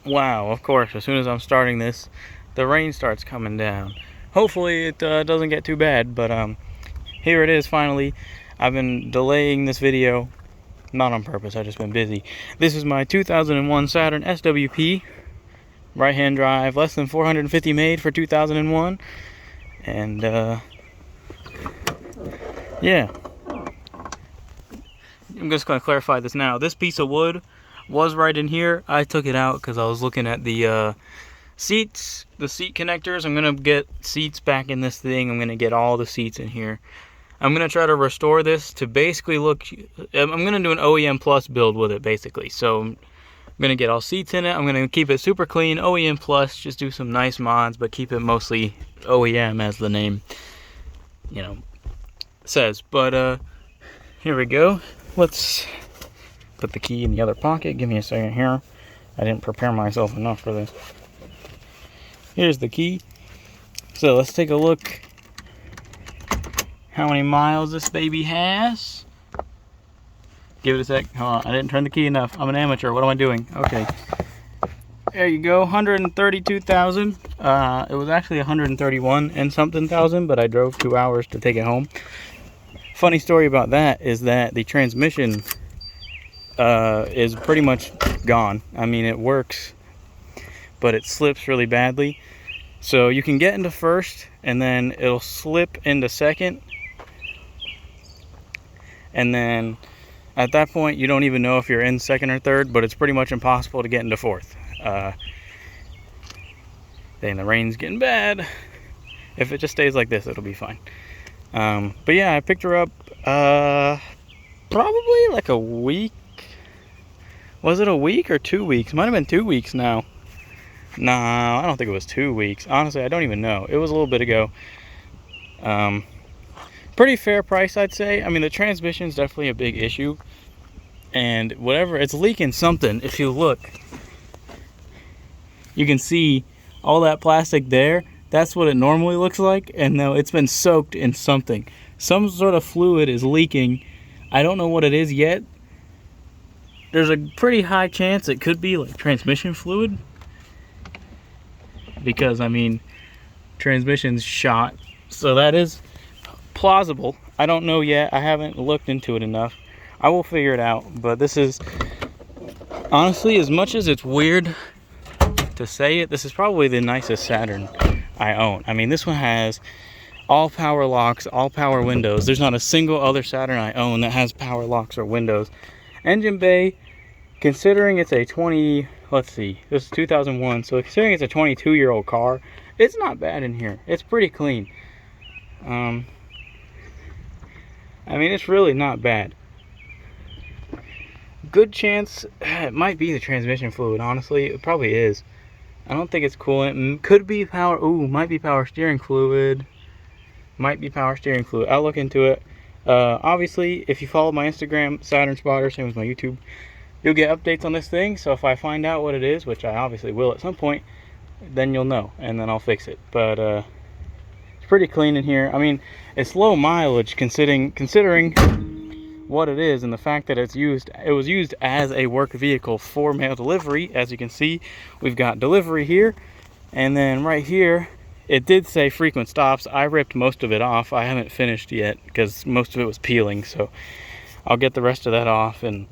wow, of course, as soon as I'm starting this, the rain starts coming down. Hopefully it doesn't get too bad, but here it is finally. I've been delaying this video, not on purpose, I've just been busy. This is my 2001 Saturn SWP, right-hand drive, less than 450 made for 2001, and yeah. I'm just going to clarify this now. This piece of wood was right in here. I took it out because I was looking at the seats, the seat connectors. I'm going to get seats back in this thing. I'm going to get all the seats in here. I'm going to try to restore this to basically look, I'm going to do an OEM Plus build with it basically. So I'm going to get all seats in it. I'm going to keep it super clean, OEM Plus, just do some nice mods, but keep it mostly OEM as the name, you know, says. But here we go. Let's put the key in the other pocket. Give me a second here. I didn't prepare myself enough for this. Here's the key. So let's take a look how many miles this baby has. Give it a sec. Hold on, I didn't turn the key enough. I'm an amateur. What am I doing? Okay. There you go. 132,000. It was actually 131 and something thousand, but I drove 2 hours to take it home. Funny story about that is that the transmission is pretty much gone. I mean, it works, but it slips really badly. So you can get into first, and then it'll slip into second. And then at that point, you don't even know if you're in second or third, but it's pretty much impossible to get into fourth. Then the rain's getting bad. If it just stays like this, it'll be fine. But yeah, I picked her up probably like a week. Was it a week or 2 weeks? Might have been 2 weeks now. No, I don't think it was 2 weeks. Honestly, I don't even know. It was a little bit ago. Pretty fair price, I'd say. I mean, the transmission's definitely a big issue. And whatever, it's leaking something. If you look, you can see all that plastic there. That's what it normally looks like, and no, it's been soaked in something. Some sort of fluid is leaking. I don't know what it is yet. There's a pretty high chance it could be like transmission fluid, because I mean, transmission's shot, so that is plausible. I don't know yet. I haven't looked into it enough. I will figure it out, but this is honestly, as much as it's weird to say it, this is probably the nicest Saturn I own. I mean, this one has all power locks, all power windows. There's not a single other Saturn I own that has power locks or windows. Engine bay, considering it's a let's see, this is 2001, so considering it's a 22-year-old car, it's not bad in here. It's pretty clean. I mean, it's really not bad. Good chance it might be the transmission fluid, honestly. It probably is. I don't think it's coolant. Could be power. Ooh, might be power steering fluid. Might be power steering fluid. I'll look into it. Obviously, if you follow my Instagram, Saturn Spotter, same as my YouTube, you'll get updates on this thing. So if I find out what it is, which I obviously will at some point, then you'll know, and then I'll fix it. But it's pretty clean in here. I mean, it's low mileage considering what it is, and the fact that it was used as a work vehicle for mail delivery. As you can see, we've got delivery here, and then right here it did say frequent stops. I ripped most of it off. I haven't finished yet because most of it was peeling, so I'll get the rest of that off and,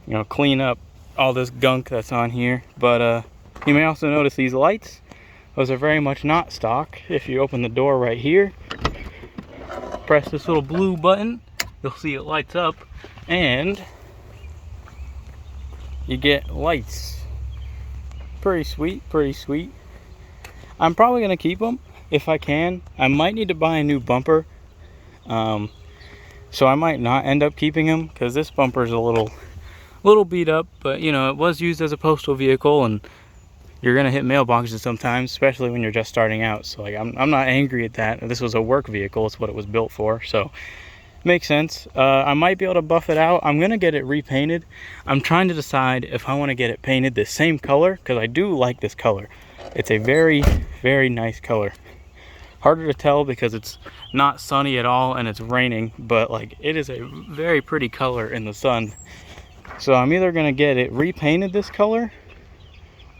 you know, clean up all this gunk that's on here. But you may also notice these lights. Those are very much not stock. If you open the door right here, press this little blue button, you'll see it lights up, and you get lights. Pretty sweet, pretty sweet. I'm probably gonna keep them if I can. I might need to buy a new bumper, so I might not end up keeping them because this bumper is a little beat up. But you know, it was used as a postal vehicle, and you're gonna hit mailboxes sometimes, especially when you're just starting out. So like, I'm not angry at that. This was a work vehicle. It's what it was built for. So makes sense. I might be able to buff it out. I'm gonna get it repainted. I'm trying to decide if I want to get it painted the same color, because I do like this color. It's a very, very nice color. Harder to tell because it's not sunny at all and it's raining, but like, it is a very pretty color in the sun. So I'm either gonna get it repainted this color,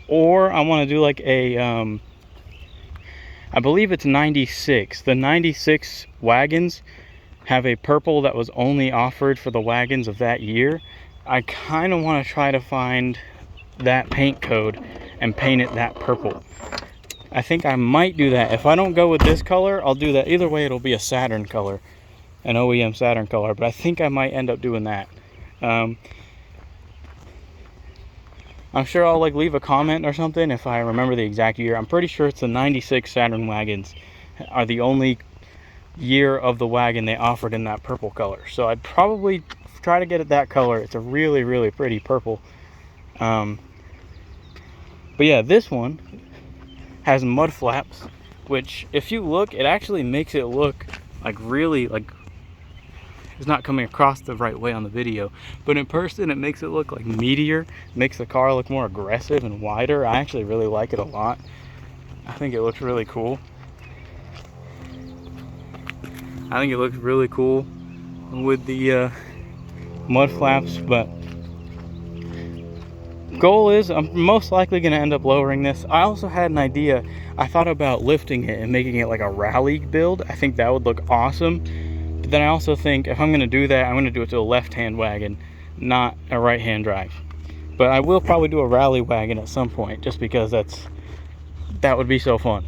or I want to do like a I believe it's 96. The 96 wagons have a purple that was only offered for the wagons of that year. I kind of want to try to find that paint code and paint it that purple. I think I might do that. If I don't go with this color, I'll do that. Either way, it'll be a Saturn color, an OEM Saturn color, but I think I might end up doing that. I'm sure I'll like leave a comment or something if I remember the exact year. I'm pretty sure it's the 96 Saturn wagons are the only year of the wagon they offered in that purple color. So I'd probably try to get it that color. It's a really, really pretty purple. But yeah, this one has mud flaps, which if you look, it actually makes it look like really like it's not coming across the right way on the video, but in person it makes it look like meatier, makes the car look more aggressive and wider. I actually really like it a lot. I think it looks really cool. I think it looks really cool with the mud flaps, but goal is I'm most likely going to end up lowering this. I also had an idea. I thought about lifting it and making it like a rally build. I think that would look awesome. But then I also think if I'm going to do that, I'm going to do it to a left-hand wagon, not a right-hand drive. But I will probably do a rally wagon at some point, just because that would be so fun.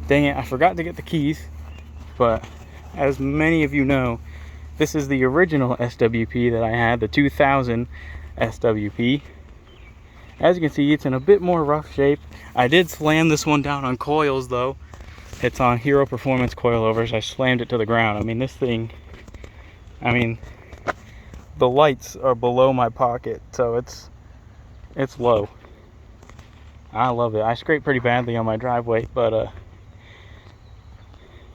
Dang it, I forgot to get the keys. But as many of you know, this is the original SWP that I had, the 2000 SWP. As you can see, it's in a bit more rough shape. I did slam this one down on coils though. It's on Hero Performance coilovers. I slammed it to the ground. I mean, this thing, the lights are below my pocket, so it's low. I love it. I scraped pretty badly on my driveway, but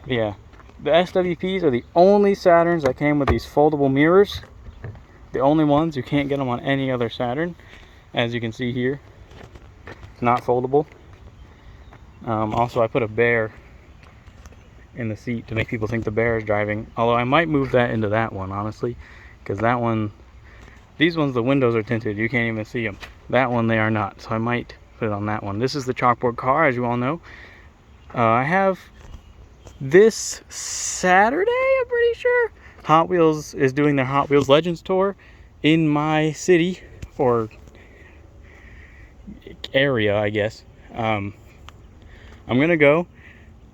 yeah. The SWPs are the only Saturns that came with these foldable mirrors. The only ones. You can't get them on any other Saturn. As you can see here, it's not foldable. Also, I put a bear in the seat to make people think the bear is driving. Although I might move that into that one, honestly. Because that one, these ones, the windows are tinted. You can't even see them. That one, they are not. So I might put it on that one. This is the chalkboard car, as you all know. I have this Saturday, I'm pretty sure, Hot Wheels is doing their Hot Wheels Legends tour in my city, or area, I guess. I'm gonna go.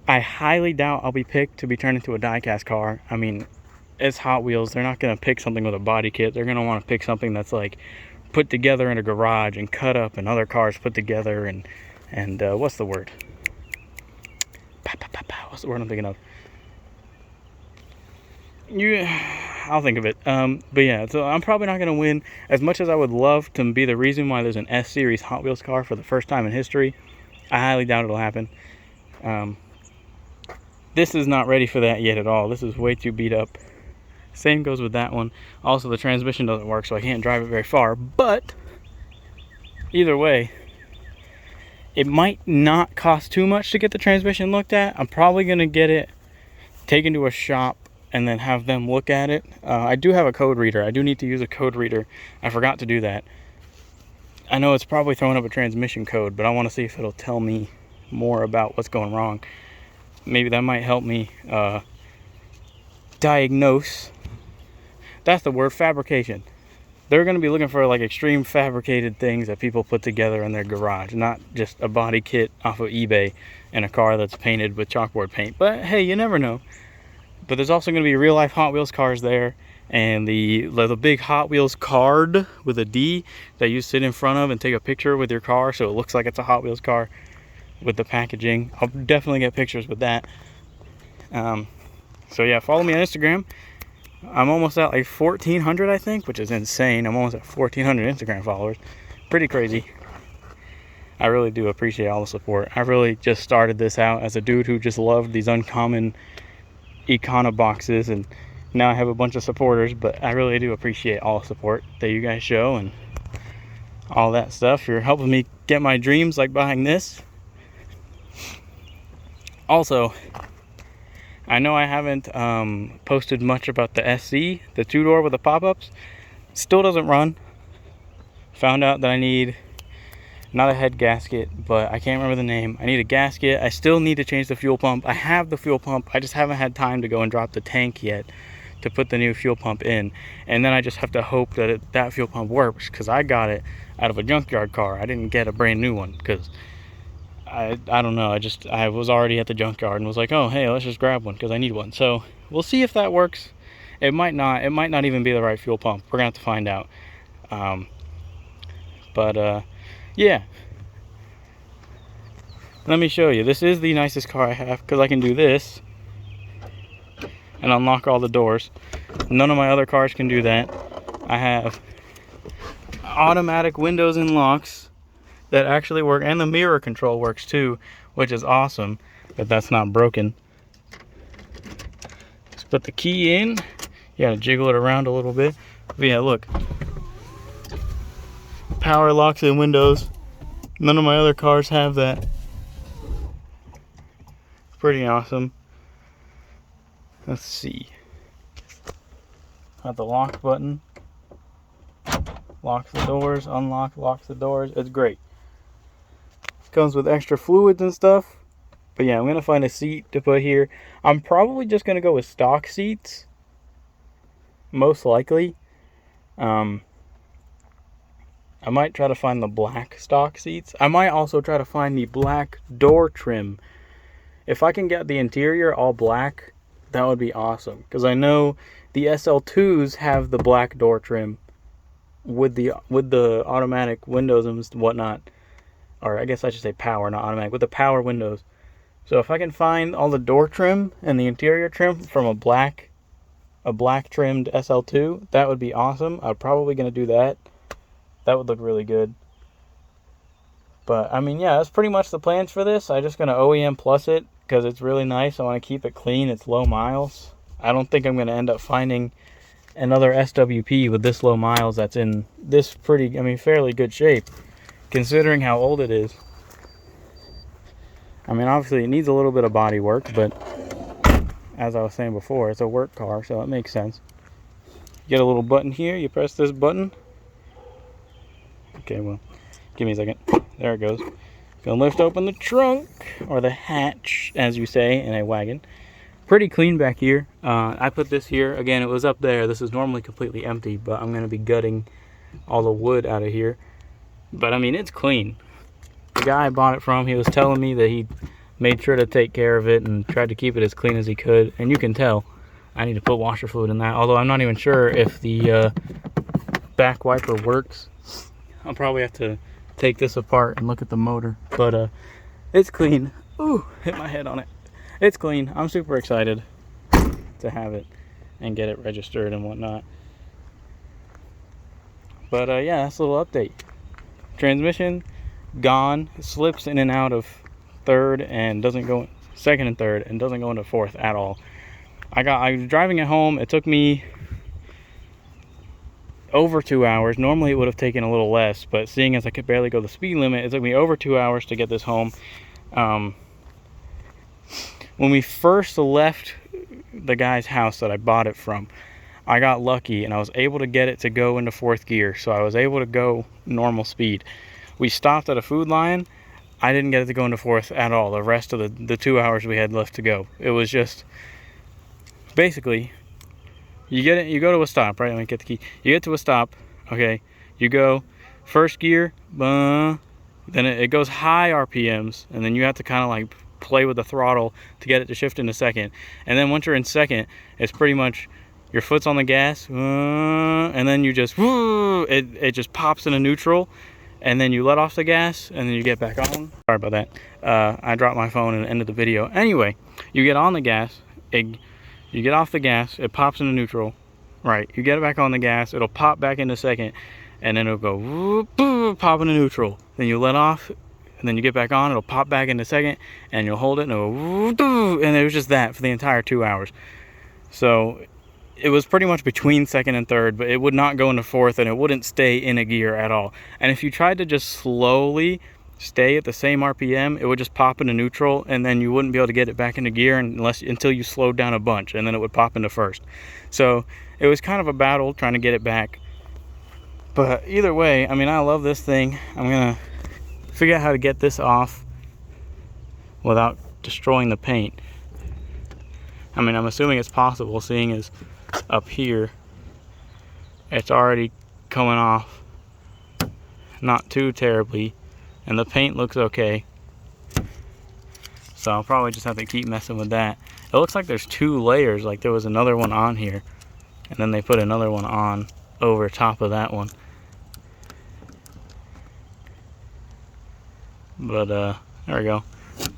I highly doubt I'll be picked to be turned into a diecast car. I mean, it's Hot Wheels. They're not gonna pick something with a body kit. They're gonna want to pick something that's like put together in a garage and cut up, and other cars put together, and what's the word? What's the word I'm thinking of? I'll think of it. But yeah, so I'm probably not going to win. As much as I would love to be the reason why there's an S-Series Hot Wheels car for the first time in history, I highly doubt it'll happen. This is not ready for that yet at all. This is way too beat up. Same goes with that one. Also, the transmission doesn't work, so I can't drive it very far. But either way, it might not cost too much to get the transmission looked at. I'm probably going to get it taken to a shop and then have them look at it. I do have a code reader. I do need to use a code reader. I forgot to do that. I know it's probably throwing up a transmission code, but I want to see if it'll tell me more about what's going wrong. Maybe that might help me diagnose. That's the word, fabrication. They're going to be looking for like extreme fabricated things that people put together in their garage, not just a body kit off of eBay and a car that's painted with chalkboard paint. But hey, you never know. But there's also going to be real life Hot Wheels cars there, and the big Hot Wheels card with a D that you sit in front of and take a picture with your car so it looks like it's a Hot Wheels car with the packaging. I'll definitely get pictures with that. So yeah, follow me on Instagram. I'm almost at like 1,400, I think, which is insane. I'm almost at 1,400 Instagram followers. Pretty crazy. I really do appreciate all the support. I really just started this out as a dude who just loved these uncommon Econo boxes, and now I have a bunch of supporters, but I really do appreciate all the support that you guys show and all that stuff. You're helping me get my dreams, like buying this. Also, I know I haven't posted much about the SC, the two-door with the pop-ups. Still doesn't run. Found out that I need not a head gasket, but I can't remember the name. I need a gasket. I still need to change the fuel pump. I have the fuel pump. I just haven't had time to go and drop the tank yet to put the new fuel pump in. And then I just have to hope that that fuel pump works, because I got it out of a junkyard car. I didn't get a brand new one because I don't know. I was already at the junkyard and was like, oh, hey, let's just grab one because I need one. So we'll see if that works. It might not. It might not even be the right fuel pump. We're gonna have to find out. Yeah. Let me show you. This is the nicest car I have because I can do this and unlock all the doors. None of my other cars can do that. I have automatic windows and locks that actually work, and the mirror control works too, which is awesome, but that's not broken. Just put the key in. You gotta jiggle it around a little bit. But yeah, look. Power locks and windows. None of my other cars have that. Pretty awesome. Let's see. Got the lock button. Locks the doors, unlock, locks the doors. It's great. Comes with extra fluids and stuff. But yeah, I'm gonna find a seat to put here. I'm probably just gonna go with stock seats, most likely. I might try to find the black stock seats. I might also try to find the black door trim. If I can get the interior all black, that would be awesome, because I know the SL2s have the black door trim with the automatic windows and whatnot. Or I guess I should say power, not automatic, with the power windows. So if I can find all the door trim and the interior trim from a black trimmed SL2, that would be awesome. I'm probably going to do that. That would look really good. But I mean, yeah, that's pretty much the plans for this. I'm just going to OEM plus it because it's really nice. I want to keep it clean. It's low miles. I don't think I'm going to end up finding another SWP with this low miles that's in this fairly good shape, considering how old it is. I mean, obviously it needs a little bit of body work, but as I was saying before, it's a work car, so it makes sense. You get a little button here, you press this button. Okay, well, give me a second. There it goes. Gonna lift open the trunk, or the hatch, as you say in a wagon. Pretty clean back here. I put this here. Again, it was up there. This is normally completely empty, but I'm gonna be gutting all the wood out of here. But I mean, it's clean. The guy I bought it from, he was telling me that he made sure to take care of it and tried to keep it as clean as he could. And you can tell I need to put washer fluid in that, although I'm not even sure if the back wiper works. I'll probably have to take this apart and look at the motor. But it's clean. Ooh, hit my head on it. It's clean. I'm super excited to have it and get it registered and whatnot. But yeah, that's a little update. Transmission gone. It slips in and out of third and doesn't go second and third and doesn't go into fourth at all. I was driving it home. It took me over 2 hours. Normally it would have taken a little less, but seeing as I could barely go the speed limit, it took me over 2 hours to get this home. When we first left the guy's house that I bought it from, I got lucky and I was able to get it to go into fourth gear, so I was able to go normal speed. We stopped at a Food Lion. I didn't get it to go into fourth at all the rest of the 2 hours we had left to go. It was just basically, you go to a stop, right? Let me get the key. You get to a stop, okay, you go first gear, then it goes high RPMs, and then you have to kind of like play with the throttle to get it to shift into second. And then once you're in second, it's pretty much your foot's on the gas, and then you just, it just pops into neutral, and then you let off the gas, and then you get back on. Sorry about that. I dropped my phone and ended the video. Anyway, you get on the gas, you get off the gas, it pops into neutral, right? You get it back on the gas, it'll pop back into second, and then it'll go pop into neutral. Then you let off, and then you get back on, it'll pop back into second, and you'll hold it, and it'll go, and it was just that for the entire 2 hours. So it was pretty much between second and third, but it would not go into fourth, and it wouldn't stay in a gear at all. And if you tried to just slowly stay at the same RPM, it would just pop into neutral, and then you wouldn't be able to get it back into gear until you slowed down a bunch, and then it would pop into first. So it was kind of a battle trying to get it back But either way, I mean, I love this thing. I'm gonna figure out how to get this off without destroying the paint. I mean, I'm assuming it's possible, seeing as up here it's already coming off not too terribly, and the paint looks okay. So I'll probably just have to keep messing with that. It looks like there's 2 layers, like there was another one on here, and then they put another one on over top of that one. But there we go.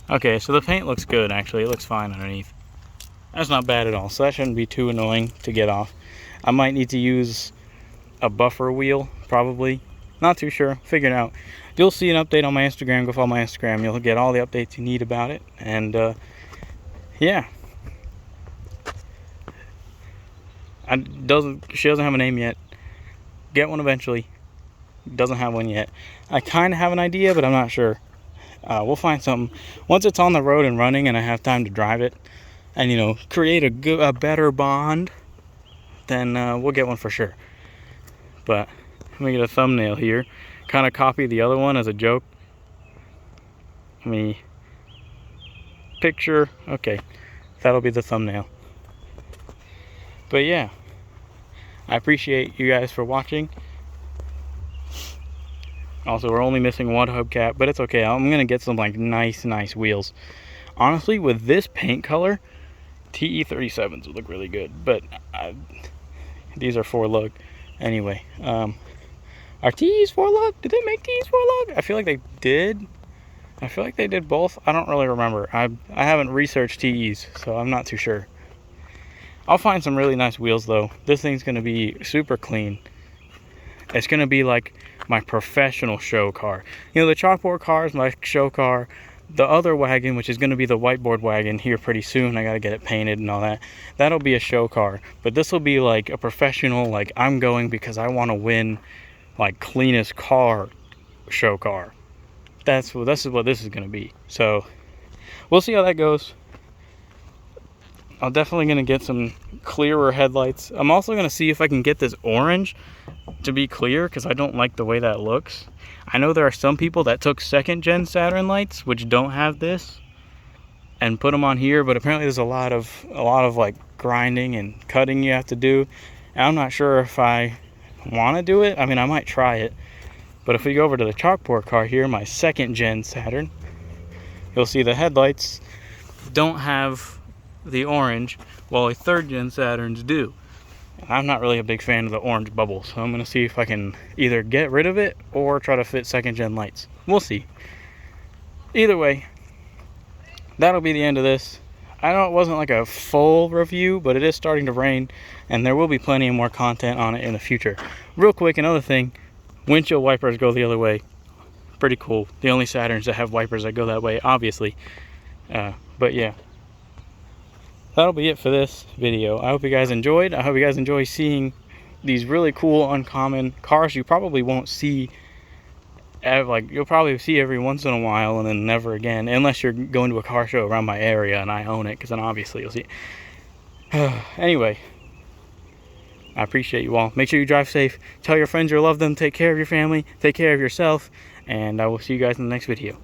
Okay, so the paint looks good actually. It looks fine underneath. That's not bad at all, so that shouldn't be too annoying to get off. I might need to use a buffer wheel, probably. Not too sure, figure it out. You'll see an update on my Instagram. Go follow my Instagram. You'll get all the updates you need about it. And yeah, she doesn't have a name yet. Get one eventually. Doesn't have one yet. I kind of have an idea, but I'm not sure. We'll find something once it's on the road and running, and I have time to drive it, and you know, create a better bond. Then we'll get one for sure. But let me get a thumbnail here. Kind of copy the other one as a joke. Let me picture. Okay, that'll be the thumbnail. But yeah, I appreciate you guys for watching. Also, we're only missing one hubcap, but it's okay. I'm gonna get some like nice wheels. Honestly, with this paint color, TE37s would look really good, but these are 4-lug. Anyway, are TEs 4-lug? Did they make TEs 4-lug? I feel like they did. I feel like they did both. I don't really remember. I haven't researched TEs, so I'm not too sure. I'll find some really nice wheels though. This thing's gonna be super clean. It's gonna be like my professional show car. You know, the chalkboard car is my show car. The other wagon, which is gonna be the whiteboard wagon here pretty soon, I gotta get it painted and all that. That'll be a show car. But this will be like a professional, like I'm going because I wanna win like cleanest car show car. This is what this is gonna be. So we'll see how that goes. I'm definitely gonna get some clearer headlights. I'm also gonna see if I can get this orange to be clear, because I don't like the way that looks. I know there are some people that took 2nd gen Saturn lights which don't have this and put them on here, but apparently there's a lot of like grinding and cutting you have to do, and I'm not sure if I want to do it. I mean, I might try it, but if we go over to the chalkboard car here, my 2nd gen Saturn, you'll see the headlights don't have the orange, while a 3rd gen Saturns do. I'm not really a big fan of the orange bubble, so I'm gonna see if I can either get rid of it or try to fit 2nd gen lights. We'll see. Either way, that'll be the end of this. I know it wasn't like a full review, but it is starting to rain, and there will be plenty of more content on it in the future. Real quick, another thing, windshield wipers go the other way. Pretty cool. The only Saturns that have wipers that go that way, obviously. But yeah. That'll be it for this video. I hope you guys enjoyed. I hope you guys enjoy seeing these really cool, uncommon cars you probably won't see. Like, you'll probably see every once in a while and then never again, unless you're going to a car show around my area and I own it, because then obviously you'll see it. Anyway, I appreciate you all. Make sure you drive safe. Tell your friends you love them. Take care of your family. Take care of yourself. And I will see you guys in the next video.